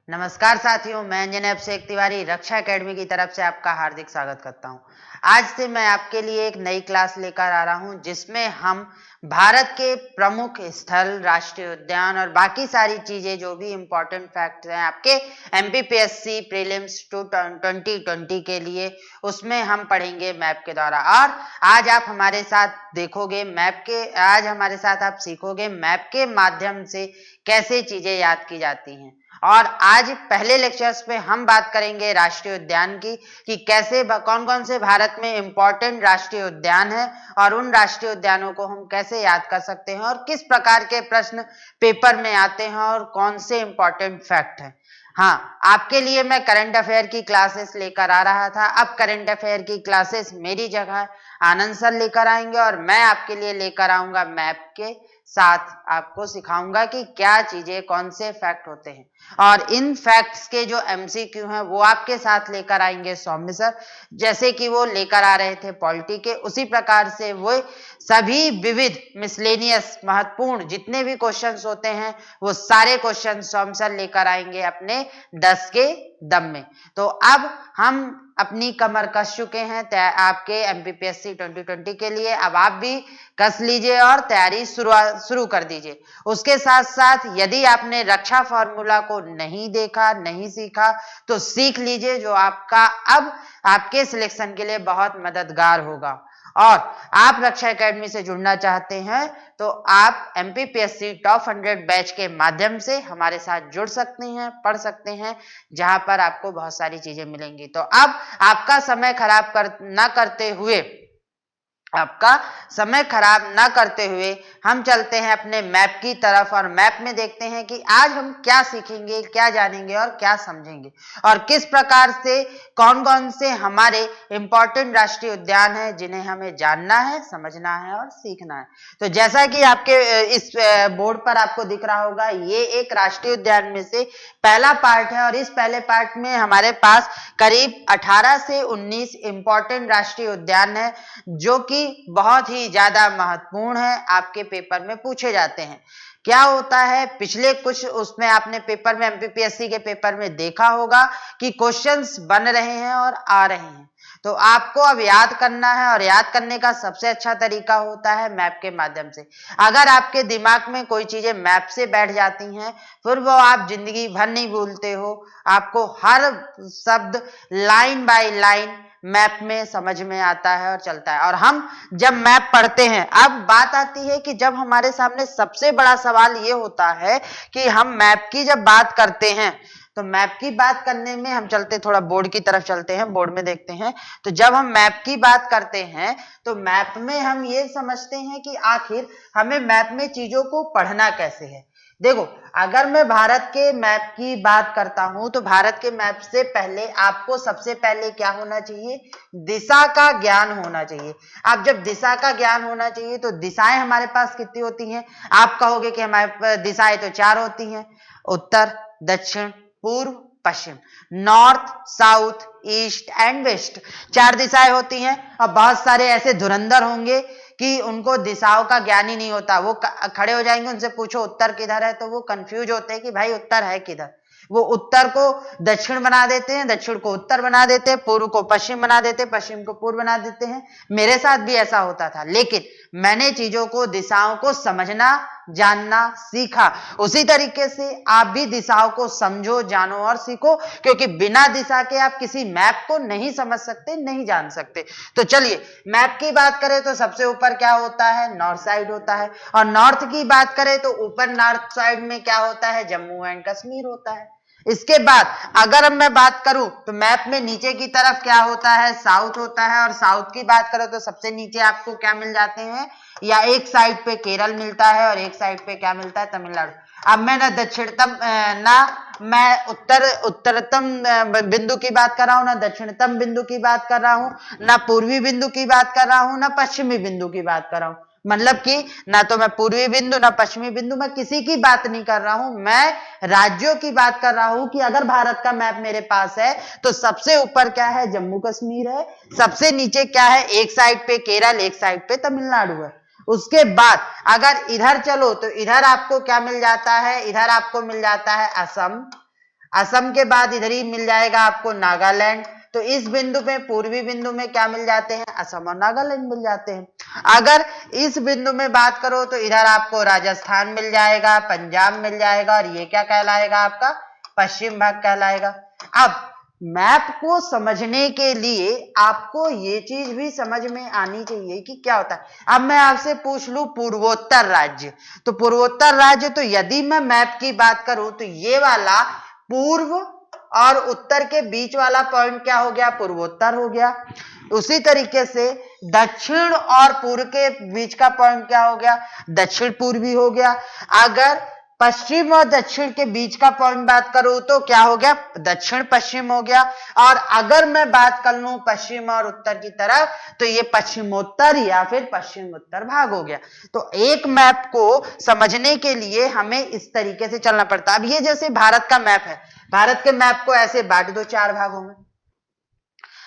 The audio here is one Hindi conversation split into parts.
नमस्कार साथियों, मैं इंजीनियर शेख तिवारी रक्षा एकेडमी की तरफ से आपका हार्दिक स्वागत करता हूं। आज से मैं आपके लिए एक नई क्लास लेकर आ रहा हूं जिसमें हम भारत के प्रमुख स्थल, राष्ट्रीय उद्यान और बाकी सारी चीजें जो भी इम्पोर्टेंट फैक्ट्स हैं आपके एमपीपीएससी प्रीलिम्स 2020 के लिए, उसमें हम पढ़ेंगे मैप के द्वारा। और आज आप हमारे साथ देखोगे आज हमारे साथ आप सीखोगे मैप के माध्यम से कैसे चीजें याद की जाती हैं। और आज पहले लेक्चर्स पे हम बात करेंगे राष्ट्रीय उद्यान की, कि कैसे कौन कौन से भारत में इंपॉर्टेंट राष्ट्रीय उद्यान है और उन राष्ट्रीय उद्यानों को हम कैसे याद कर सकते हैं और किस प्रकार के प्रश्न पेपर में आते हैं और कौन से इंपॉर्टेंट फैक्ट हैं। हाँ, आपके लिए मैं करंट अफेयर की क्लासेस लेकर आ रहा था। अब करंट अफेयर की क्लासेस मेरी जगह आनंद सर लेकर आएंगे और मैं आपके लिए लेकर आऊंगा मैप के साथ, आपको सिखाऊंगा कि क्या चीजें, कौन से फैक्ट होते हैं। और इन फैक्ट्स के जो एमसीक्यू हैं वो आपके साथ लेकर आएंगे सौम्य सर, जैसे कि वो लेकर आ रहे थे पॉलिटी के, उसी प्रकार से वो सभी विविध मिसलेनियस महत्वपूर्ण जितने भी क्वेश्चंस होते हैं वो सारे क्वेश्चन सौम्य सर लेकर आएंगे अपने 10 के दम में। तो अब हम अपनी कमर कस चुके हैं आपके एमपीपीएससी 2020 के लिए। अब आप भी कस लीजिए और तैयारी शुरू कर दीजिए। उसके साथ साथ यदि आपने रक्षा फॉर्मूला को नहीं देखा, नहीं सीखा, तो सीख लीजिए, जो आपका अब आपके सिलेक्शन के लिए बहुत मददगार होगा। और आप रक्षा एकेडमी से जुड़ना चाहते हैं तो आप एमपीपीएससी टॉप 100 बैच के माध्यम से हमारे साथ जुड़ सकते हैं, पढ़ सकते हैं, जहां पर आपको बहुत सारी चीजें मिलेंगी। तो अब आपका समय खराब ना करते हुए हम चलते हैं अपने मैप की तरफ और मैप में देखते हैं कि आज हम क्या सीखेंगे, क्या जानेंगे और क्या समझेंगे, और किस प्रकार से कौन कौन से हमारे इंपॉर्टेंट राष्ट्रीय उद्यान हैं जिन्हें हमें जानना है, समझना है और सीखना है। तो जैसा कि आपके इस बोर्ड पर आपको दिख रहा होगा, ये एक राष्ट्रीय उद्यान में से पहला पार्ट है और इस पहले पार्ट में हमारे पास करीब 18 से 19 इंपॉर्टेंट राष्ट्रीय उद्यान है जो कि बहुत ही ज्यादा महत्वपूर्ण है, आपके पेपर में पूछे जाते हैं। क्या होता है, पिछले कुछ उसमें आपने पेपर में एमपीपीएससी के पेपर में देखा होगा कि क्वेश्चंस बन रहे हैं और आ रहे हैं, तो आपको अब याद करना है और याद करने का सबसे अच्छा तरीका होता है मैप के माध्यम से। अगर आपके दिमाग में कोई चीजें मैप से बैठ जाती हैं, फिर वो आप जिंदगी भर नहीं भूलते हो। आपको हर शब्द लाइन बाय लाइन मैप में समझ में आता है और चलता है। और हम जब मैप पढ़ते हैं, अब बात आती है कि जब हमारे सामने सबसे बड़ा सवाल ये होता है कि हम मैप की जब बात करते हैं, तो मैप की बात करने में हम चलते थोड़ा बोर्ड की तरफ चलते हैं, बोर्ड में देखते हैं। तो जब हम मैप की बात करते हैं तो मैप में हम ये समझते हैं कि आखिर हमें मैप में चीजों को पढ़ना कैसे है। देखो, अगर मैं भारत के मैप की बात करता हूं तो भारत के मैप से पहले आपको सबसे पहले क्या होना चाहिए, दिशा का ज्ञान होना चाहिए। अब जब दिशा का ज्ञान होना चाहिए तो दिशाएं हमारे पास कितनी होती हैं, आप कहोगे कि हमारे दिशाएं तो 4 होती हैं, उत्तर, दक्षिण, पूर्व, पश्चिम, north, south, east and west, 4 दिशाएं होती हैं। और बहुत सारे ऐसे धुरंधर होंगे कि उनको दिशाओं का ज्ञान ही नहीं होता, वो खड़े हो जाएंगे, उनसे पूछो उत्तर किधर है, तो वो कंफ्यूज होते हैं कि भाई उत्तर है किधर। वो उत्तर को दक्षिण बना देते हैं, दक्षिण को उत्तर बना देते हैं, पूर्व को पश्चिम बना देते हैं, पश्चिम को पूर्व बना देते हैं। मेरे साथ भी ऐसा होता था, लेकिन मैंने चीजों को, दिशाओं को समझना, जानना सीखा। उसी तरीके से आप भी दिशाओं को समझो, जानो और सीखो, क्योंकि बिना दिशा के आप किसी मैप को नहीं समझ सकते, नहीं जान सकते। तो चलिए, मैप की बात करें तो सबसे ऊपर क्या होता है, नॉर्थ साइड होता है। और नॉर्थ की बात करें तो ऊपर नॉर्थ साइड में क्या होता है, जम्मू एंड कश्मीर होता है। इसके बाद अगर मैं बात करूं तो मैप में नीचे की तरफ क्या होता है, साउथ होता है। और साउथ की बात करें तो सबसे नीचे आपको क्या मिल जाते हैं, या एक साइड पे केरल मिलता है और एक साइड पे क्या मिलता है, तमिलनाडु। अब मैं ना दक्षिणतम ना मैं उत्तरतम बिंदु की बात कर रहा हूं, ना दक्षिणतम बिंदु की बात कर रहा हूं, ना पूर्वी बिंदु की बात कर रहा हूं, ना पश्चिमी बिंदु की बात कर रहा हूं। मतलब कि ना तो मैं पूर्वी बिंदु ना पश्चिमी बिंदु, मैं किसी की बात नहीं कर रहा हूं, मैं राज्यों की बात कर रहा हूं कि अगर भारत का मैप मेरे पास है तो सबसे ऊपर क्या है, जम्मू कश्मीर है, सबसे नीचे क्या है, एक साइड पे केरल, एक साइड पे तमिलनाडु है। उसके बाद अगर इधर चलो तो इधर आपको क्या मिल जाता है, इधर आपको मिल जाता है असम, असम के बाद इधर ही मिल जाएगा आपको नागालैंड। तो इस बिंदु पे, पूर्वी बिंदु में क्या मिल जाते हैं? असम और नागालैंड मिल जाते हैं। अगर इस बिंदु में बात करो तो इधर आपको राजस्थान मिल जाएगा, पंजाब मिल जाएगा, और ये क्या कहलाएगा? आपका पश्चिम भाग कहलाएगा। अब मैप को समझने के लिए आपको ये चीज भी समझ में आनी चाहिए कि क्या होता है। अब मैं आपसे पूछ लूं पूर्वोत्तर राज्य, तो पूर्वोत्तर राज्य, तो यदि मैं मैप की बात करूं तो ये वाला पूर्व और उत्तर के बीच वाला पॉइंट क्या हो गया? पूर्वोत्तर हो गया। उसी तरीके से दक्षिण और पूर्व के बीच का पॉइंट क्या हो गया? दक्षिण पूर्वी हो गया। अगर पश्चिम और दक्षिण के बीच का पॉइंट बात करूं तो क्या हो गया? दक्षिण पश्चिम हो गया। और अगर मैं बात कर लूं पश्चिम और उत्तर की तरफ तो ये पश्चिमोत्तर या फिर पश्चिम उत्तर भाग हो गया। तो एक मैप को समझने के लिए हमें इस तरीके से चलना पड़ता है। अब ये जैसे भारत का मैप है, भारत के मैप को ऐसे बांट दो 4 भागों में।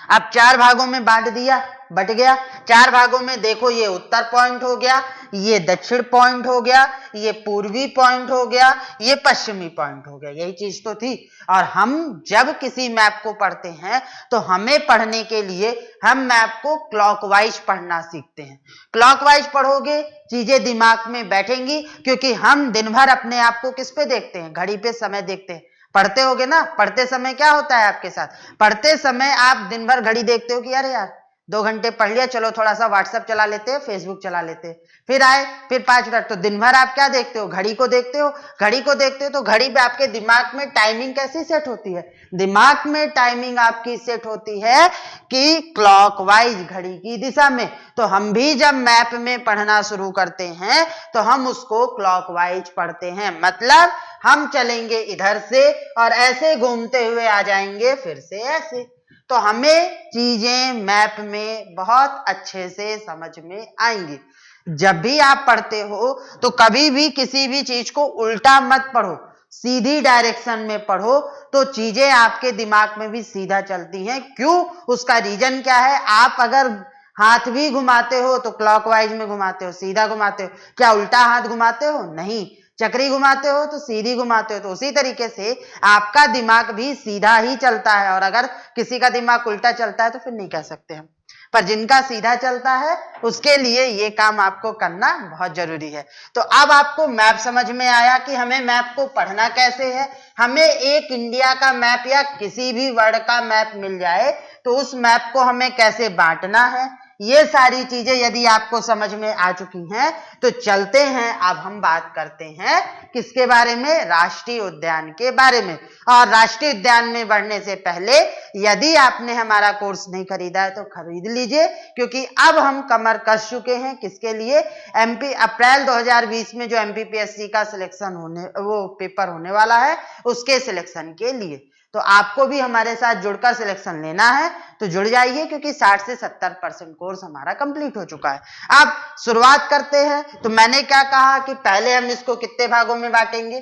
अब 4 भागों में बांट दिया, बट गया। 4 भागों में देखो, ये उत्तर पॉइंट हो गया, ये दक्षिण पॉइंट हो गया, ये पूर्वी पॉइंट हो गया, ये पश्चिमी पॉइंट हो गया। यही चीज तो थी। और हम जब किसी मैप को पढ़ते हैं तो हमें पढ़ने के लिए हम मैप को क्लॉकवाइज पढ़ना सीखते हैं। क्लॉकवाइज पढ़ोगे चीजें दिमाग में बैठेंगी, क्योंकि हम दिन भर अपने आप को किस पे देखते हैं? घड़ी पे समय देखते हैं। पढ़ते होगे ना, पढ़ते समय क्या होता है आपके साथ? पढ़ते समय आप दिन भर घड़ी देखते हो कि अरे यार 2 घंटे पढ़ लिया, चलो थोड़ा सा व्हाट्सएप चला लेते हैं, फेसबुक चला लेते हैं, फिर आए फिर 5 मिनट। तो दिन भर आप क्या देखते हो? घड़ी को देखते हो। घड़ी को देखते हो तो घड़ी पे आपके दिमाग में टाइमिंग कैसी सेट होती है? दिमाग में टाइमिंग आपकी सेट होती है कि क्लॉकवाइज, घड़ी की दिशा में। तो हम भी जब मैप में पढ़ना शुरू करते हैं तो हम उसको क्लॉकवाइज पढ़ते हैं। मतलब हम चलेंगे इधर से और ऐसे घूमते हुए आ जाएंगे फिर से ऐसे। तो हमें चीजें मैप में बहुत अच्छे से समझ में आएंगी। जब भी आप पढ़ते हो तो कभी भी किसी भी चीज को उल्टा मत पढ़ो, सीधी डायरेक्शन में पढ़ो, तो चीजें आपके दिमाग में भी सीधा चलती हैं। क्यों? उसका रीजन क्या है? आप अगर हाथ भी घुमाते हो तो क्लॉकवाइज में घुमाते हो, सीधा घुमाते हो। क्या उल्टा हाथ घुमाते हो? नहीं। चक्री घुमाते हो तो सीधी घुमाते हो। तो उसी तरीके से आपका दिमाग भी सीधा ही चलता है। और अगर किसी का दिमाग उल्टा चलता है तो फिर नहीं कह सकते हम, पर जिनका सीधा चलता है उसके लिए ये काम आपको करना बहुत जरूरी है। तो अब आपको मैप समझ में आया कि हमें मैप को पढ़ना कैसे है। हमें एक इंडिया का मैप या किसी भी वर्ल्ड का मैप मिल जाए तो उस मैप को हमें कैसे बांटना है, ये सारी चीजें यदि आपको समझ में आ चुकी हैं तो चलते हैं। अब हम बात करते हैं किसके बारे में? राष्ट्रीय उद्यान के बारे में। और राष्ट्रीय उद्यान में बढ़ने से पहले यदि आपने हमारा कोर्स नहीं खरीदा है तो खरीद लीजिए, क्योंकि अब हम कमर कस चुके हैं। किसके लिए? एमपी अप्रैल 2020 में जो एमपीपीएससी का सिलेक्शन वो पेपर होने वाला है उसके सिलेक्शन के लिए। तो आपको भी हमारे साथ जुड़कर सिलेक्शन लेना है तो जुड़ जाइए, क्योंकि 60 से 70% कोर्स हमारा कंप्लीट हो चुका है। अब शुरुआत करते हैं। तो मैंने क्या कहा कि पहले हम इसको कितने भागों में बांटेंगे?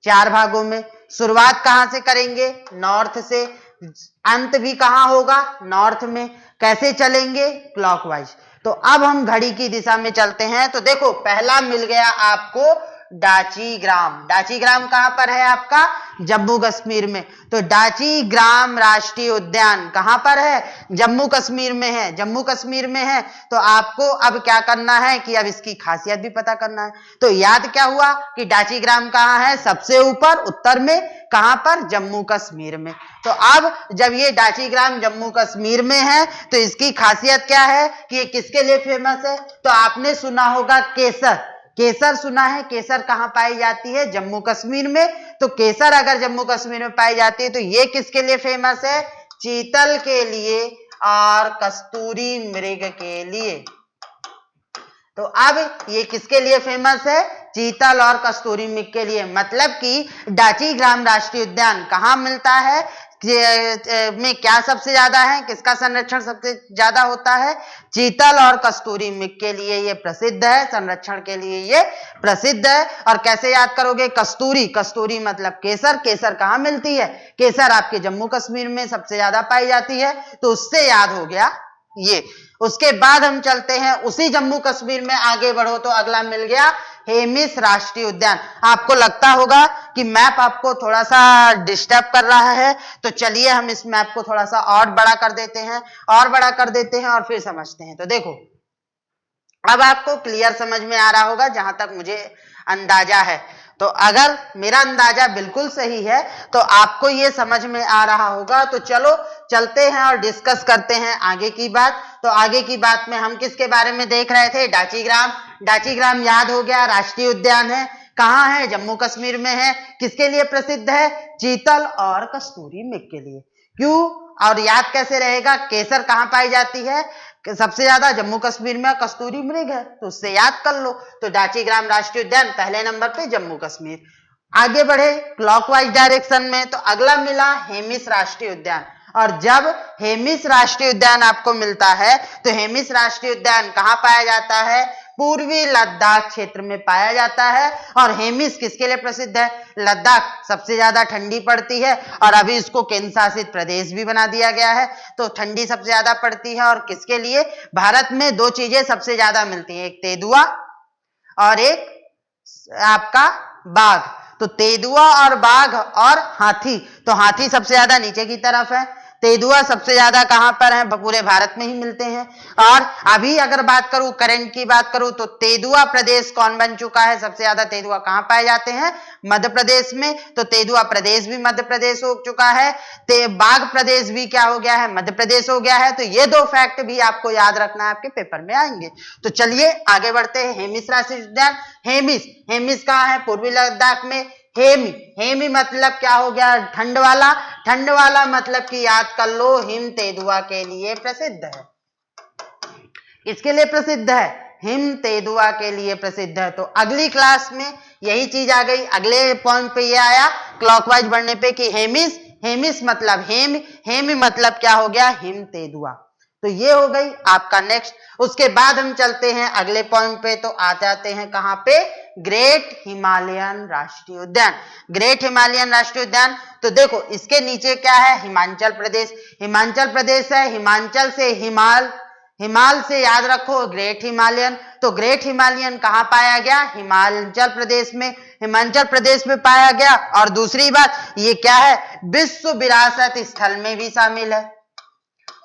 4 भागों में। शुरुआत कहां से करेंगे? नॉर्थ से। अंत भी कहां होगा? नॉर्थ में। कैसे चलेंगे? क्लॉकवाइज। तो अब हम घड़ी की दिशा में चलते हैं। तो देखो, पहला मिल गया आपको डाची ग्राम। डाची ग्राम कहां पर है? आपका जम्मू कश्मीर में। तो डाची ग्राम राष्ट्रीय उद्यान कहां पर है? जम्मू कश्मीर में है। जम्मू कश्मीर में है तो आपको अब क्या करना है कि अब इसकी खासियत भी पता करना है। तो याद क्या हुआ कि डाची ग्राम कहां है? सबसे ऊपर उत्तर में। कहां पर? जम्मू कश्मीर में। तो अब जब ये डाची ग्राम जम्मू कश्मीर में है तो इसकी खासियत क्या है कि ये किसके लिए फेमस है? तो आपने सुना होगा केसर। केसर सुना है। केसर कहां पाई जाती है? जम्मू कश्मीर में। तो केसर अगर जम्मू कश्मीर में पाई जाती है तो ये किसके लिए फेमस है? चीतल के लिए और कस्तूरी मृग के लिए। तो अब ये किसके लिए फेमस है? चीतल और कस्तूरी मृग के लिए। मतलब कि डाची ग्राम राष्ट्रीय उद्यान कहां मिलता है में क्या सबसे ज्यादा है? किसका संरक्षण सबसे ज्यादा होता है? चीतल और कस्तूरी मृग के लिए ये प्रसिद्ध है, संरक्षण के लिए ये प्रसिद्ध है। और कैसे याद करोगे? कस्तूरी, कस्तूरी मतलब केसर। केसर कहां मिलती है? केसर आपके जम्मू कश्मीर में सबसे ज्यादा पाई जाती है। तो उससे याद हो गया ये। उसके बाद हम चलते हैं उसी जम्मू कश्मीर में, आगे बढ़ो तो अगला मिल गया हेमिस राष्ट्रीय उद्यान। आपको लगता होगा कि मैप आपको थोड़ा सा डिस्टर्ब कर रहा है, तो चलिए हम इस मैप को थोड़ा सा और बड़ा कर देते हैं और फिर समझते हैं। तो देखो, अब आपको क्लियर समझ में आ रहा होगा जहां तक मुझे अंदाजा है। तो अगर मेरा अंदाजा बिल्कुल सही है तो आपको ये समझ में आ रहा होगा। तो चलो चलते हैं और डिस्कस करते हैं आगे की बात। तो आगे की बात में हम किसके बारे में देख रहे थे? डाचीग्राम। डाचीग्राम याद हो गया, राष्ट्रीय उद्यान है। कहाँ है? जम्मू कश्मीर में है। किसके लिए प्रसिद्ध है? चीतल और कस्तूरी मृग के लिए। क्यों? और याद कैसे रहेगा? केसर कहाँ पाई जाती है? सबसे ज्यादा जम्मू कश्मीर में कस्तूरी मृग है, तो उससे याद कर लो। तो डाचीग्राम राष्ट्रीय उद्यान पहले नंबर पे जम्मू कश्मीर। आगे बढ़े क्लॉकवाइज डायरेक्शन में, तो अगला मिला हेमिस राष्ट्रीय उद्यान। और जब हेमिस राष्ट्रीय उद्यान आपको मिलता है तो हेमिस राष्ट्रीय उद्यान कहाँ पाया जाता है? पूर्वी लद्दाख क्षेत्र में पाया जाता है। और हेमिस किसके लिए प्रसिद्ध है? लद्दाख सबसे ज्यादा ठंडी पड़ती है और अभी इसको केंद्र शासित प्रदेश भी बना दिया गया है, तो ठंडी सबसे ज्यादा पड़ती है। और किसके लिए? भारत में दो चीजें सबसे ज्यादा मिलती हैं, एक तेंदुआ और एक आपका बाघ। तो तेंदुआ और बाघ और हाथी, तो हाथी सबसे ज्यादा नीचे की तरफ है, तेंदुआ सबसे ज्यादा कहां पर है? पूरे भारत में ही मिलते हैं। और अभी अगर बात करूं, करंट की बात करूं, तो तेंदुआ प्रदेश कौन बन चुका है? सबसे ज्यादा तेंदुआ कहां पाए जाते हैं? मध्य प्रदेश में। तो तेंदुआ प्रदेश भी मध्य प्रदेश हो चुका है, बाघ प्रदेश भी क्या हो गया है? मध्य प्रदेश हो गया है। तो ये दो फैक्ट भी आपको याद रखना है, आपके पेपर में आएंगे। तो चलिए आगे बढ़ते हैं। हेमिस राष्ट्रीय उद्यान, हेमिस कहाँ है? पूर्वी लद्दाख में। हेमी मतलब क्या हो गया? ठंड वाला। ठंड वाला मतलब कि याद कर लो, हिम तेंदुआ के लिए प्रसिद्ध है। इसके लिए प्रसिद्ध है, हिम तेंदुआ के लिए प्रसिद्ध है। तो अगली क्लास में यही चीज आ गई। अगले पॉइंट पे ये आया क्लॉकवाइज बढ़ने पे कि हेमिस मतलब हेमी मतलब क्या हो गया? हिम तेंदुआ। तो ये हो गई आपका नेक्स्ट। उसके बाद हम चलते हैं अगले पॉइंट पे। तो आ जाते हैं कहां पे? ग्रेट हिमालयन राष्ट्रीय उद्यान। ग्रेट हिमालयन राष्ट्रीय उद्यान, तो देखो इसके नीचे क्या है? हिमाचल प्रदेश। हिमाचल प्रदेश है, हिमाचल से हिमाल से याद रखो ग्रेट हिमालयन। तो ग्रेट हिमालयन कहां पाया गया? हिमाचल प्रदेश में। हिमाचल प्रदेश में पाया गया। और दूसरी बात ये क्या है? विश्व विरासत स्थल में भी शामिल है।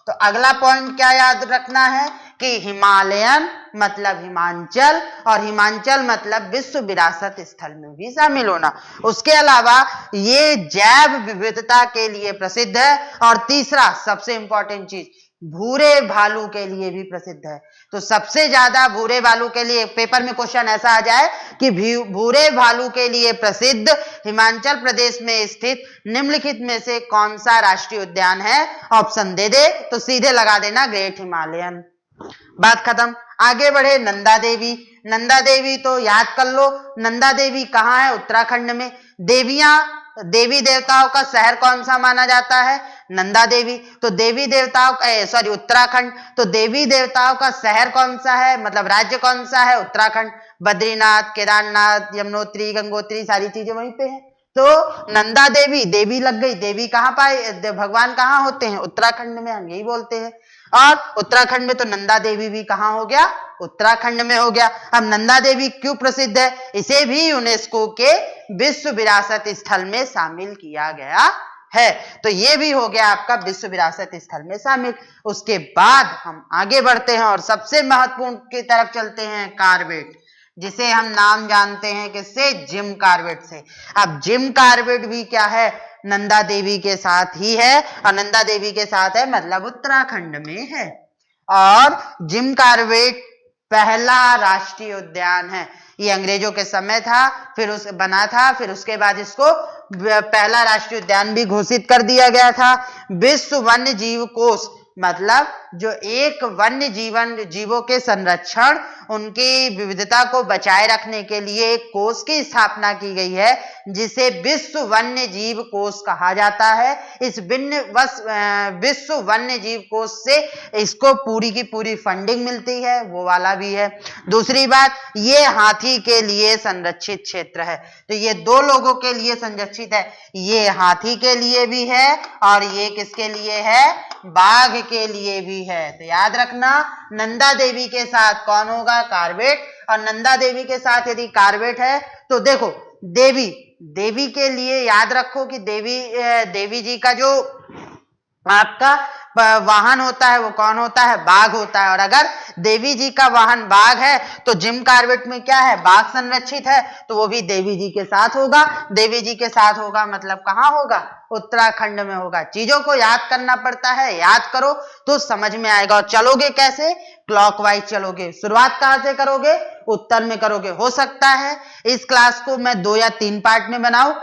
तो अगला पॉइंट क्या याद रखना है कि हिमालयन मतलब हिमाचल और हिमाचल मतलब विश्व विरासत स्थल में भी शामिल होना। उसके अलावा ये जैव विविधता के लिए प्रसिद्ध है। और तीसरा सबसे इंपॉर्टेंट चीज, भूरे भालू के लिए भी प्रसिद्ध है। तो सबसे ज्यादा भूरे भालू के लिए, पेपर में क्वेश्चन ऐसा आ जाए कि भूरे भालू के लिए प्रसिद्ध हिमाचल प्रदेश में स्थित निम्नलिखित में से कौन सा राष्ट्रीय उद्यान है? ऑप्शन दे दे तो सीधे लगा देना ग्रेट हिमालयन। बात खत्म। आगे बढ़े नंदा देवी। नंदा देवी तो याद कर लो, नंदा देवी कहाँ है? उत्तराखंड में। देवी देवताओं का शहर कौन सा माना जाता है? नंदा देवी। तो देवी देवताओं का उत्तराखंड। तो देवी देवताओं का शहर कौन सा है, मतलब राज्य कौन सा है? उत्तराखंड। बद्रीनाथ, केदारनाथ, यमुनोत्री, गंगोत्री सारी चीजें वहीं पे है। तो नंदा देवी, देवी लग गई। देवी कहाँ पाए? भगवान कहाँ होते हैं? उत्तराखंड में, हम यही बोलते हैं। और उत्तराखंड में तो नंदा देवी भी कहाँ हो गया? उत्तराखंड में हो गया। अब नंदा देवी क्यों प्रसिद्ध है? इसे भी यूनेस्को के विश्व विरासत स्थल में शामिल किया गया है। तो ये भी हो गया आपका विश्व विरासत स्थल में शामिल। उसके बाद हम आगे बढ़ते हैं और सबसे महत्वपूर्ण की तरफ चलते हैं, कार्बेट, जिसे हम नाम जानते हैं किससे? जिम कार्बेट से। अब जिम कार्बेट भी क्या है? नंदा देवी के साथ ही है। और नंदा देवी के साथ है मतलब उत्तराखंड में है। और जिम कार्बेट पहला राष्ट्रीय उद्यान है। ये अंग्रेजों के समय था, फिर बना था, फिर उसके बाद इसको पहला राष्ट्रीय उद्यान भी घोषित कर दिया गया था। विश्व वन्य जीव कोष मतलब जो एक वन्य जीवों के संरक्षण, उनकी विविधता को बचाए रखने के लिए एक कोष की स्थापना की गई है, जिसे विश्व वन्य जीव कोष कहा जाता है। इस विश्व वन्य जीव कोष से इसको पूरी की पूरी फंडिंग मिलती है, वो वाला भी है। दूसरी बात, ये हाथी के लिए संरक्षित क्षेत्र है। तो ये दो लोगों के लिए संरक्षित है, ये हाथी के लिए भी है और ये किसके लिए है? बाघ के लिए भी है। तो याद रखना, नंदा देवी के साथ कौन होगा? कार्बेट। और नंदा देवी के साथ यदि कार्बेट है तो देखो देवी के लिए याद रखो कि देवी जी का जो आपका वाहन होता है वो कौन होता है, बाघ होता है। और अगर देवी जी का वाहन बाघ है तो जिम कार्बेट में क्या है, बाघ संरक्षित है, तो वो भी देवी जी के साथ होगा। देवी जी के साथ होगा मतलब कहाँ होगा, उत्तराखंड में होगा। चीजों को याद करना पड़ता है, याद करो तो समझ में आएगा। और चलोगे कैसे, क्लॉकवाइज चलोगे। शुरुआत कहाँ से करोगे, उत्तर में करोगे। हो सकता है इस क्लास को मैं 2 या 3 पार्ट में बनाऊं,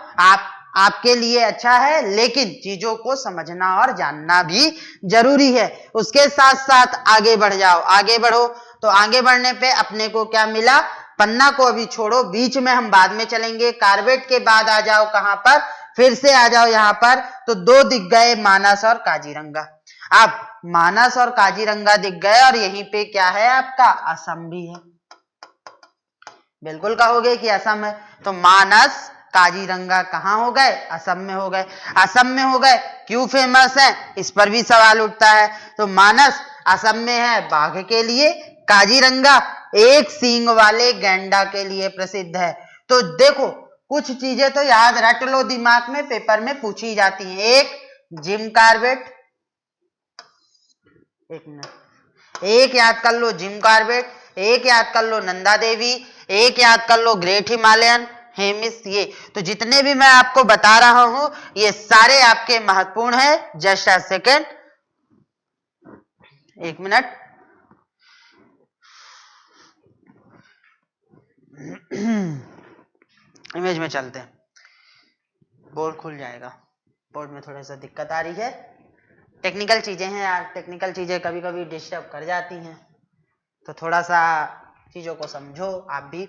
आपके लिए अच्छा है, लेकिन चीजों को समझना और जानना भी जरूरी है। उसके साथ साथ आगे बढ़ जाओ, आगे बढ़ो। तो आगे बढ़ने पे अपने को क्या मिला, पन्ना को अभी छोड़ो, बीच में हम बाद में चलेंगे। कार्बेट के बाद आ जाओ कहां पर, फिर से आ जाओ यहां पर, तो 2 दिख गए, मानस और काजीरंगा। अब मानस और काजीरंगा दिख गए और यहीं पे क्या है आपका, असम भी है। बिल्कुल कहोगे कि असम है, तो मानस काजीरंगा कहां हो गए, असम में हो गए। असम में हो गए, क्यों फेमस है, इस पर भी सवाल उठता है। तो मानस असम में है बाघ के लिए, काजीरंगा एक सींग वाले गैंडा के लिए प्रसिद्ध है। तो देखो कुछ चीजें तो याद रट लो, दिमाग में पेपर में पूछी जाती हैं। एक जिम कार्बेट, एक मिनट, एक याद कर लो जिम कार्बेट, एक याद कर लो नंदा देवी, एक याद कर लो ग्रेट हिमालयन हेमिस। ये तो जितने भी मैं आपको बता रहा हूं ये सारे आपके महत्वपूर्ण है। जस्ट अ सेकेंड, एक मिनट। इमेज में चलते हैं, बोर्ड खुल जाएगा। बोर्ड में थोड़ा सा दिक्कत आ रही है, टेक्निकल चीजें हैं यार, टेक्निकल चीजें कभी कभी डिस्टर्ब कर जाती हैं, तो थोड़ा सा चीजों को समझो आप भी।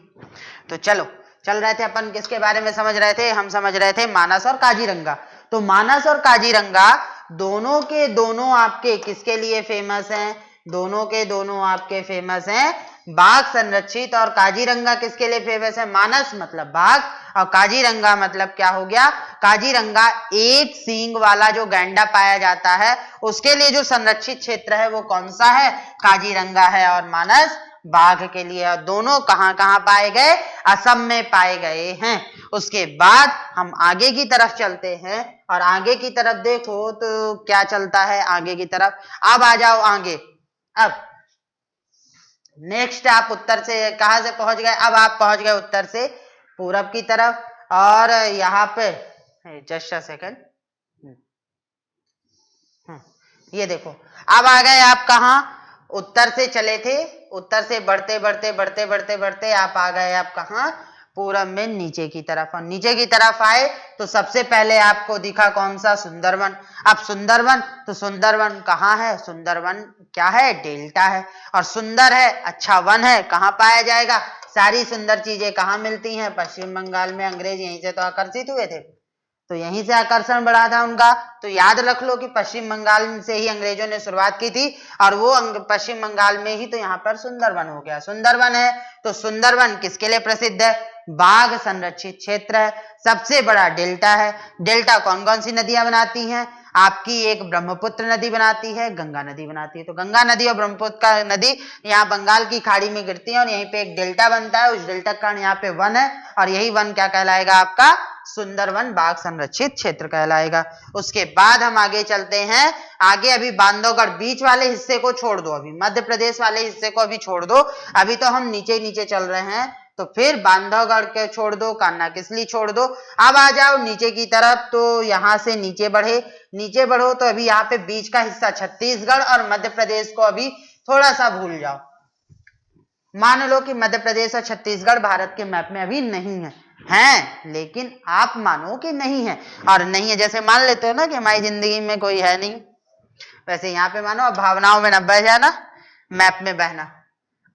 तो चलो, चल रहे थे अपन किसके बारे में समझ रहे थे, हम समझ रहे थे मानस और काजीरंगा। तो मानस और काजीरंगा दोनों के दोनों आपके किसके लिए फेमस हैं, दोनों के दोनों आपके फेमस हैं बाघ संरक्षित। और काजीरंगा किसके लिए फेमस है, मानस मतलब बाघ और काजीरंगा मतलब क्या हो गया, काजीरंगा एक सींग वाला जो गैंडा पाया जाता है उसके लिए जो संरक्षित क्षेत्र है वो कौन सा है, काजीरंगा है। और मानस बाघ के लिए। और दोनों कहां कहां पाए गए, असम में पाए गए हैं। उसके बाद हम आगे की तरफ चलते हैं और आगे की तरफ देखो तो क्या चलता है आगे की तरफ। अब आ जाओ आगे, अब नेक्स्ट आप उत्तर से कहां से पहुंच गए, अब आप पहुंच गए उत्तर से पूरब की तरफ। और यहाँ पे जस्ट अ सेकंड, ये देखो अब आ गए आप कहां, उत्तर से चले थे, उत्तर से बढ़ते बढ़ते बढ़ते बढ़ते बढ़ते आप आ गए आप कहां, पूरब में नीचे की तरफ। और नीचे की तरफ आए तो सबसे पहले आपको दिखा कौन सा, सुंदरवन। अब सुंदरवन, तो सुंदरवन कहाँ है, सुंदरवन क्या है, डेल्टा है। और सुंदर है, अच्छा वन है, कहाँ पाया जाएगा, सारी सुंदर चीजें कहाँ मिलती हैं, पश्चिम बंगाल में। अंग्रेज यहीं से तो आकर्षित हुए थे, तो यहीं से आकर्षण बढ़ा था उनका। तो याद रख लो कि पश्चिम बंगाल से ही अंग्रेजों ने शुरुआत की थी और वो पश्चिम बंगाल में ही तो यहाँ पर सुंदरवन हो गया। सुंदरवन है तो सुंदरवन किसके लिए प्रसिद्ध है, बाघ संरक्षित क्षेत्र है। सबसे बड़ा डेल्टा है। डेल्टा कौन कौन सी नदियां बनाती हैं आपकी, एक ब्रह्मपुत्र नदी बनाती है, गंगा नदी बनाती है। तो गंगा नदी और ब्रह्मपुत्र का नदी यहाँ बंगाल की खाड़ी में गिरती है और यहीं पे एक डेल्टा बनता है। उस डेल्टा का यहाँ पे वन है और यही वन क्या कहलाएगा आपका, सुंदरवन बाघ संरक्षित क्षेत्र कहलाएगा। उसके बाद हम आगे चलते हैं, आगे अभी बांधवगढ़ बीच वाले हिस्से को छोड़ दो, अभी मध्य प्रदेश वाले हिस्से को अभी छोड़ दो, अभी तो हम नीचे नीचे चल रहे हैं। तो फिर बांधवगढ़ के छोड़ दो, कान्हा किसली छोड़ दो, अब आ जाओ नीचे की तरफ। तो यहां से नीचे बढ़े, नीचे बढ़ो तो अभी यहाँ पे बीच का हिस्सा छत्तीसगढ़ और मध्य प्रदेश को अभी थोड़ा सा भूल जाओ। मान लो कि मध्य प्रदेश और छत्तीसगढ़ भारत के मैप में अभी नहीं है, हैं, लेकिन आप मानो कि नहीं है। और नहीं है जैसे मान लेते हो ना कि हमारी जिंदगी में कोई है नहीं, वैसे यहाँ पे मानो अब भावनाओं में न बह जाना, मैप में बहना,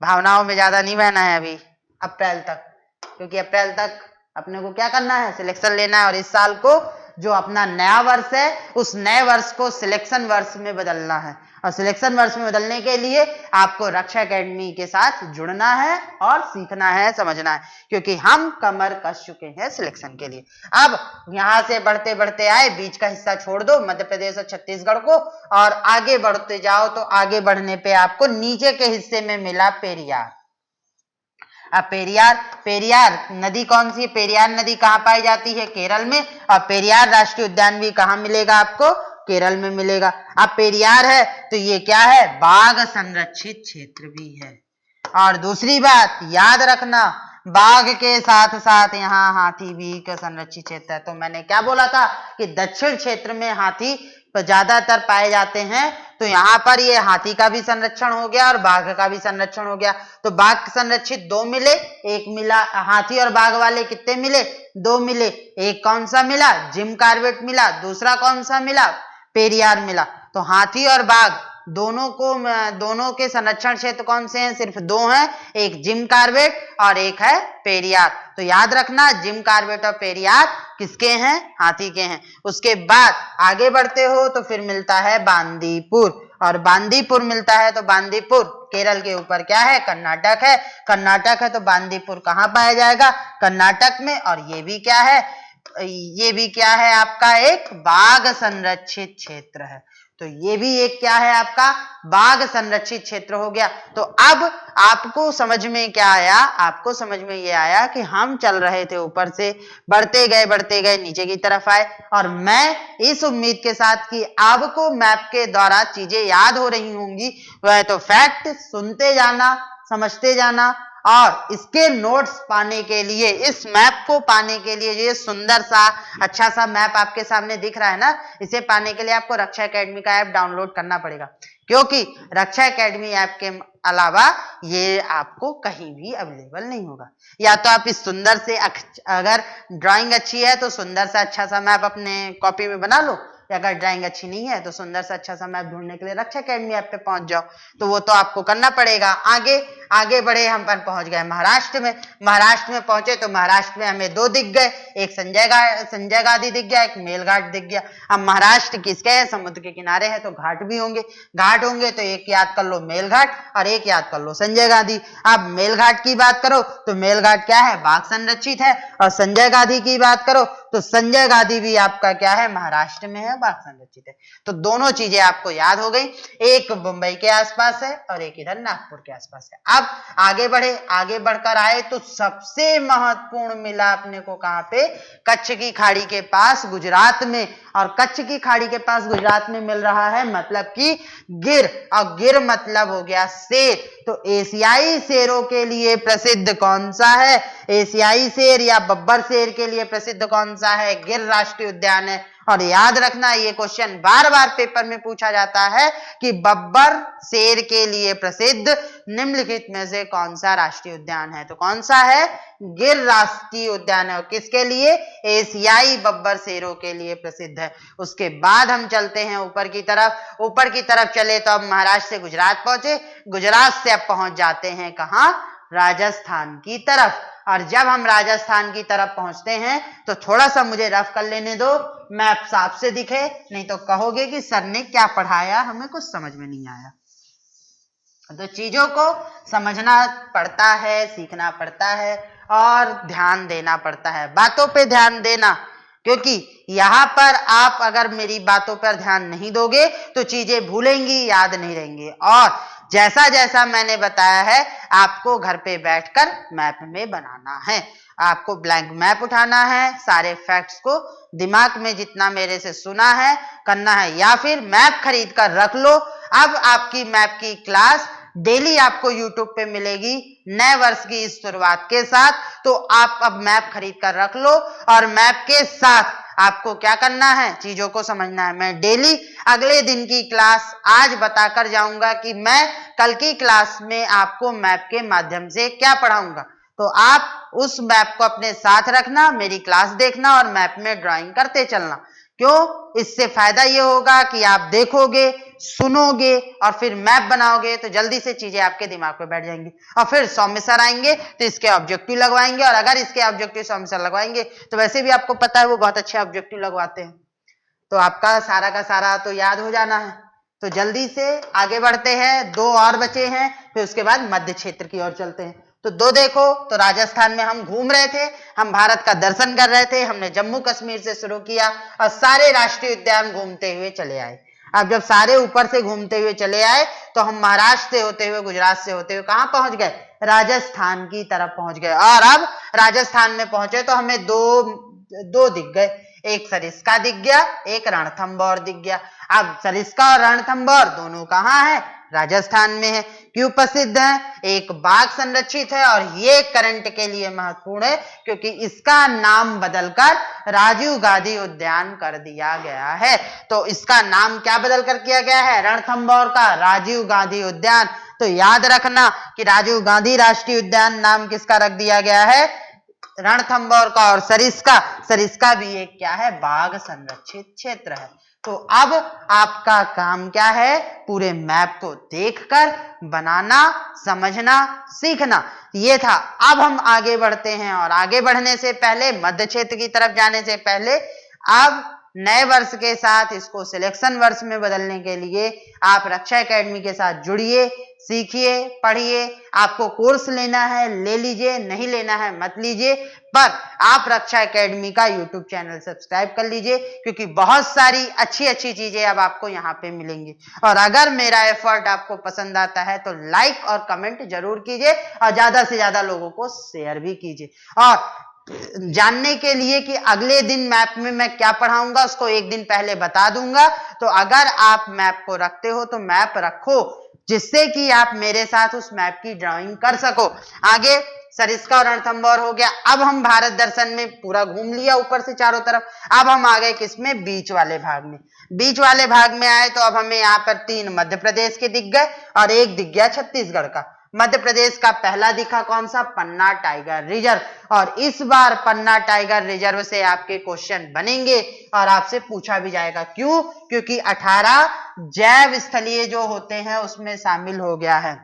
भावनाओं में ज्यादा नहीं बहना है अभी अप्रैल तक, क्योंकि अप्रैल तक अपने को क्या करना है, सिलेक्शन लेना है। और इस साल को जो अपना नया वर्ष है उस नए वर्ष को सिलेक्शन वर्ष में बदलना है। और सिलेक्शन वर्ष में बदलने के लिए आपको रक्षा एकेडमी के साथ जुड़ना है और सीखना है, समझना है, क्योंकि हम कमर कस चुके हैं सिलेक्शन के लिए। अब यहां से बढ़ते बढ़ते आए, बीच का हिस्सा छोड़ दो मध्य प्रदेश और छत्तीसगढ़ को, और आगे बढ़ते जाओ। तो आगे बढ़ने पे आपको नीचे के हिस्से में मिला पेरियार। अब पेरियार, पेरियार नदी कौन सी है? पेरियार नदी कहाँ पाई जाती है? केरल में। और पेरियार राष्ट्रीय उद्यान भी कहाँ मिलेगा आपको? केरल में मिलेगा। अब पेरियार है तो ये क्या है? बाघ संरक्षित क्षेत्र भी है। और दूसरी बात याद रखना, बाघ के साथ साथ यहाँ हाथी भी एक संरक्षित क्षेत्र है। तो मैंने क्या बोला था कि दक्षिण क्षेत्र में हाथी ज्यादातर पाए जाते हैं, तो यहाँ पर ये हाथी का भी संरक्षण हो गया और बाघ का भी संरक्षण हो गया। तो बाघ संरक्षित 2 मिले, एक मिला। हाथी और बाघ वाले कितने मिले? 2 मिले। एक कौन सा मिला? जिम कॉर्बेट मिला। दूसरा कौन सा मिला? पेरियार मिला। तो हाथी और बाघ दोनों के संरक्षण क्षेत्र कौन से हैं? सिर्फ 2 हैं, एक जिम कॉर्बेट और एक है पेरियार। तो याद रखना, जिम कॉर्बेट और पेरियार किसके हैं? हाथी के हैं। उसके बाद आगे बढ़ते हो तो फिर मिलता है बांदीपुर, और बांदीपुर मिलता है तो बांदीपुर केरल के ऊपर क्या है? कर्नाटक है। कर्नाटक है तो बांदीपुर कहाँ पाया जाएगा? कर्नाटक में। और ये भी क्या है? ये भी क्या है आपका? एक बाघ संरक्षित क्षेत्र है। तो ये भी एक क्या है आपका? बाघ संरक्षित क्षेत्र हो गया। तो अब आपको समझ में क्या आया? आपको समझ में ये आया कि हम चल रहे थे ऊपर से, बढ़ते गए नीचे की तरफ आए, और मैं इस उम्मीद के साथ कि आपको मैप के द्वारा चीजें याद हो रही होंगी, वह तो फैक्ट सुनते जाना, समझते जाना, और इसके नोट्स पाने के लिए, इस मैप को पाने के लिए, ये सुंदर सा अच्छा सा मैप आपके सामने दिख रहा है ना, इसे पाने के लिए आपको रक्षा एकेडमी का ऐप डाउनलोड करना पड़ेगा, क्योंकि रक्षा एकेडमी ऐप के अलावा ये आपको कहीं भी अवेलेबल नहीं होगा। या तो आप इस सुंदर से, अगर ड्राइंग अच्छी है तो सुंदर सा अच्छा सा मैप अपने कॉपी में बना लो, या अगर ड्राइंग अच्छी नहीं है तो सुंदर सा अच्छा सा मैप ढूंढने के लिए रक्षा एकेडमी ऐप पे पहुंच जाओ। तो वो तो आपको करना पड़ेगा। आगे बढ़े, हम पर पहुंच गए महाराष्ट्र में। महाराष्ट्र में पहुंचे तो महाराष्ट्र में हमें 2 दिख गए, एक संजय गांधी दिख गया, एक मेलघाट दिख गया। अब महाराष्ट्र किसके है? समुद्र के किनारे है तो घाट भी होंगे। घाट होंगे तो एक याद कर लो मेलघाट और एक याद कर लो संजय गांधी। अब मेलघाट की बात करो तो मेलघाट क्या है? बाघ संरक्षित है। और संजय गांधी की बात करो तो संजय गांधी भी आपका क्या है? महाराष्ट्र में है, बाघ संरक्षित है। तो दोनों चीजें आपको याद हो गई, एक मुंबई के आसपास है और एक इधर नागपुर के आसपास है। अब आगे बढ़कर आए तो सबसे महत्वपूर्ण मिला अपने को कहां पे? कच्छ की खाड़ी के पास गुजरात में। और कच्छ की खाड़ी के पास गुजरात में मिल रहा है मतलब कि गिर, और गिर मतलब हो गया शेर। तो एशियाई शेरों के लिए प्रसिद्ध कौन सा है? एशियाई शेर या बब्बर शेर के लिए प्रसिद्ध कौन सा है? गिर राष्ट्रीय उद्यान है। और याद रखना, ये क्वेश्चन बार बार पेपर में पूछा जाता है कि बब्बर शेर के लिए प्रसिद्ध निम्नलिखित में से कौन सा राष्ट्रीय उद्यान है? तो कौन सा है? गिर राष्ट्रीय उद्यान है। किसके लिए? एशियाई बब्बर शेरों के लिए प्रसिद्ध है। उसके बाद हम चलते हैं ऊपर की तरफ चले तो अब महाराष्ट्र से गुजरात पहुंचे, गुजरात से अब पहुंच जाते हैं कहां? राजस्थान की तरफ। और जब हम राजस्थान की तरफ पहुंचते हैं तो थोड़ा सा मुझे रफ कर लेने दो, मैप साफ से दिखे, नहीं तो कहोगे कि सर ने क्या पढ़ाया, हमें कुछ समझ में नहीं आया। तो चीजों को समझना पड़ता है, सीखना पड़ता है और ध्यान देना पड़ता है, बातों पे ध्यान देना, क्योंकि यहां पर आप अगर मेरी बातों पर ध्यान नहीं दोगे तो चीजें भूलेंगी, याद नहीं रहेंगी। और जैसा जैसा मैंने बताया है आपको घर पे बैठकर मैप में बनाना है। आपको ब्लैंक मैप उठाना है, सारे फैक्ट्स को दिमाग में जितना मेरे से सुना है करना है, या फिर मैप खरीद कर रख लो। अब आपकी मैप की क्लास डेली आपको YouTube पे मिलेगी नए वर्ष की इस शुरुआत के साथ। तो आप अब मैप खरीद कर रख लो और मैप के साथ आपको क्या करना है? चीजों को समझना है। मैं डेली अगले दिन की क्लास आज बताकर जाऊंगा कि मैं कल की क्लास में आपको मैप के माध्यम से क्या पढ़ाऊंगा। तो आप उस मैप को अपने साथ रखना, मेरी क्लास देखना और मैप में ड्राइंग करते चलना। क्यों? इससे फायदा ये होगा कि आप देखोगे, सुनोगे और फिर मैप बनाओगे तो जल्दी से चीजें आपके दिमाग पे बैठ जाएंगी। और फिर सौम्य सर आएंगे तो इसके ऑब्जेक्टिव लगवाएंगे, और अगर इसके ऑब्जेक्टिव सौम्य सर लगवाएंगे तो वैसे भी आपको पता है वो बहुत अच्छे ऑब्जेक्टिव लगवाते हैं, तो आपका सारा का सारा तो याद हो जाना है। तो जल्दी से आगे बढ़ते हैं, 2 और बचे हैं, फिर उसके बाद मध्य क्षेत्र की ओर चलते हैं। तो 2 देखो, तो राजस्थान में हम घूम रहे थे, हम भारत का दर्शन कर रहे थे, हमने जम्मू कश्मीर से शुरू किया और सारे राष्ट्रीय उद्यान घूमते हुए चले आए। अब जब सारे ऊपर से घूमते हुए चले आए तो हम महाराष्ट्र से होते हुए, गुजरात से होते हुए कहां पहुंच गए? राजस्थान की तरफ पहुंच गए। और अब राजस्थान में पहुंचे तो हमें दो दिख गए, एक सरिस्का दिख गया, एक रणथंभौर दिख गया। अब सरिस्का और रणथंभौर दोनों कहाँ है? राजस्थान में है। क्यों प्रसिद्ध है? एक बाघ संरक्षित है और ये करंट के लिए महत्वपूर्ण है क्योंकि इसका नाम बदलकर राजीव गांधी उद्यान कर दिया गया है। तो इसका नाम क्या बदलकर किया गया है? रणथंभौर का राजीव गांधी उद्यान। तो याद रखना कि राजीव गांधी राष्ट्रीय उद्यान नाम किसका रख दिया गया है? रणथंभौर का। और सरिस्का भी एक क्या है? बाघ संरक्षित क्षेत्र है। तो अब आपका काम क्या है? पूरे मैप को देखकर बनाना, समझना, सीखना, ये था। अब हम आगे बढ़ते हैं और आगे बढ़ने से पहले, मध्य क्षेत्र की तरफ जाने से पहले, अब नए वर्ष के साथ इसको सिलेक्शन वर्ष में बदलने के लिए आप रक्षा एकेडमी के साथ जुड़िए, सीखिए, पढ़िए। आपको कोर्स लेना है ले लीजिए, नहीं लेना है मत लीजिए, पर आप रक्षा एकेडमी का यूट्यूब चैनल सब्सक्राइब कर लीजिए क्योंकि बहुत सारी अच्छी अच्छी चीजें अब आपको यहाँ पे मिलेंगी। और अगर मेरा एफर्ट आपको पसंद आता है तो लाइक और कमेंट जरूर कीजिए और ज्यादा से ज्यादा लोगों को शेयर भी कीजिए। और जानने के लिए कि अगले दिन मैप में मैं क्या पढ़ाऊंगा उसको एक दिन पहले बता दूंगा। तो अगर आप मैप को रखते हो तो मैप रखो जिससे कि आप मेरे साथ उस मैप की ड्राइंग कर सको। आगे सरिस्का और रणथंभौर हो गया। अब हम भारत दर्शन में पूरा घूम लिया ऊपर से चारों तरफ। अब हम आ गए किसमें? बीच वाले भाग में। बीच वाले भाग में आए तो अब हमें यहाँ पर 3 मध्य प्रदेश के दिख गए और एक दिख गया छत्तीसगढ़ का। मध्य प्रदेश का पहला दिखा कौन सा? पन्ना टाइगर रिजर्व। और इस बार पन्ना टाइगर रिजर्व से आपके क्वेश्चन बनेंगे और आपसे पूछा भी जाएगा। क्यों? क्योंकि 18 जैव स्थलीय जो होते हैं उसमें शामिल हो गया है।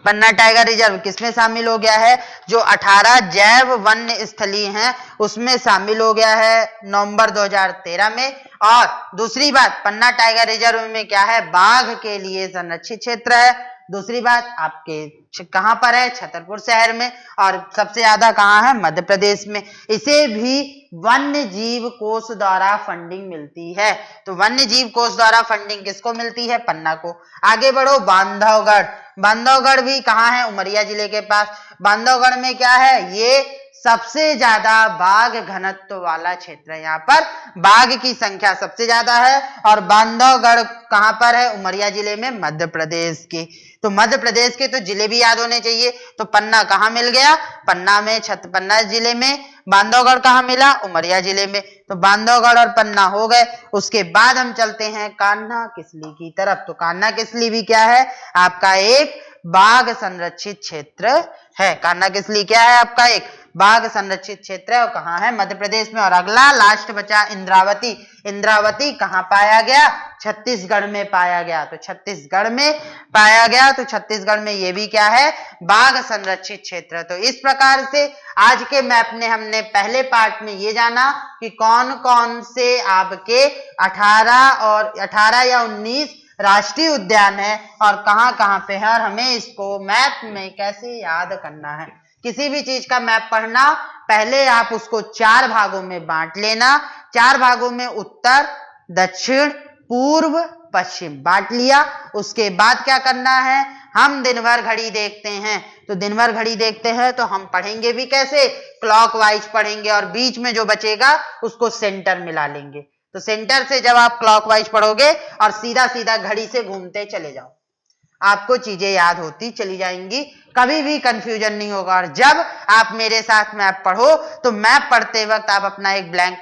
पन्ना टाइगर रिजर्व किसमें शामिल हो गया है? जो 18 जैव वन्य स्थलीय हैं उसमें शामिल हो गया है नवंबर 2013 में। और दूसरी बात, पन्ना टाइगर रिजर्व में क्या है? बाघ के लिए संरक्षित क्षेत्र है। दूसरी बात, आपके कहां पर है? छतरपुर शहर में। और सबसे ज्यादा कहां है? मध्य प्रदेश में। इसे भी वन्य जीव कोष द्वारा फंडिंग मिलती है। तो वन्य जीव कोष द्वारा फंडिंग किसको मिलती है? पन्ना को। आगे बढ़ो, बांधवगढ़। बांधवगढ़ भी कहां है? उमरिया जिले के पास। बांधवगढ़ में क्या है? ये सबसे ज्यादा बाघ घनत्व वाला क्षेत्र है। यहाँ पर बाघ की संख्या सबसे ज्यादा है। और बांधवगढ़ कहां पर है? उमरिया जिले में, मध्य प्रदेश के। तो मध्य प्रदेश के तो जिले भी याद होने चाहिए। तो पन्ना कहां मिल गया? पन्ना में, पन्ना जिले में। बांधवगढ़ कहां मिला? उमरिया जिले में। तो बांधवगढ़ और पन्ना हो गए। उसके बाद हम चलते हैं कान्हा किसली की तरफ। तो कान्हा किसली भी क्या है? आपका एक बाघ संरक्षित क्षेत्र है। कान्हा किसली क्या है? आपका एक बाघ संरक्षित क्षेत्र है। और कहाँ है? मध्य प्रदेश में। और अगला लास्ट बचा इंद्रावती। इंद्रावती कहाँ पाया गया? छत्तीसगढ़ में पाया गया। तो छत्तीसगढ़ में पाया गया। तो छत्तीसगढ़ में ये भी क्या है? बाघ संरक्षित क्षेत्र। तो इस प्रकार से आज के मैप में हमने पहले पार्ट में ये जाना कि कौन कौन से आपके 18 या 19 राष्ट्रीय उद्यान है और कहां कहां पे है और हमें इसको मैप में कैसे याद करना है। किसी भी चीज का मैप पढ़ना, पहले आप उसको 4 भागों में बांट लेना। 4 भागों में उत्तर, दक्षिण, पूर्व, पश्चिम बांट लिया। उसके बाद क्या करना है? हम दिन भर घड़ी देखते हैं। तो दिन भर घड़ी देखते हैं तो हम पढ़ेंगे भी कैसे? क्लॉकवाइज पढ़ेंगे और बीच में जो बचेगा उसको सेंटर मिला लेंगे। तो सेंटर से जब आप क्लॉकवाइज पढ़ोगे और सीधा सीधा घड़ी से घूमते चले जाओ, आपको चीजें याद होती चली जाएंगी, कभी भी कंफ्यूजन नहीं होगा। और जब आप मेरे साथ मैप पढ़ो तो मैप पढ़ते वक्त आप अपना एक ब्लैंक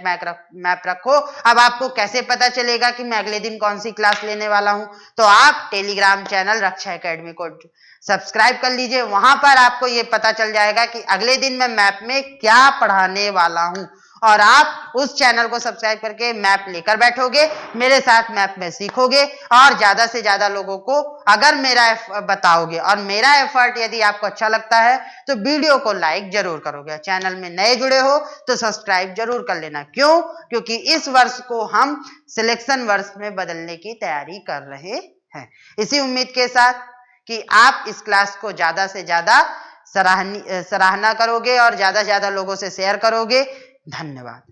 मैप रखो। अब आपको कैसे पता चलेगा कि मैं अगले दिन कौन सी क्लास लेने वाला हूं? तो आप टेलीग्राम चैनल रक्षा एकेडमी को सब्सक्राइब कर लीजिए। वहां पर आपको ये पता चल जाएगा कि अगले दिन मैं मैप में क्या पढ़ाने वाला हूं और आप उस चैनल को सब्सक्राइब करके मैप लेकर बैठोगे, मेरे साथ मैप में सीखोगे और ज्यादा से ज्यादा लोगों को अगर मेरा बताओगे। और मेरा एफर्ट यदि आपको अच्छा लगता है तो वीडियो को लाइक जरूर करोगे। चैनल में नए जुड़े हो तो सब्सक्राइब जरूर कर लेना। क्यों? क्योंकि इस वर्ष को हम सिलेक्शन वर्ष में बदलने की तैयारी कर रहे हैं। इसी उम्मीद के साथ कि आप इस क्लास को ज्यादा से ज्यादा सराहना करोगे और ज्यादा से ज्यादा लोगों से शेयर करोगे। धन्यवाद।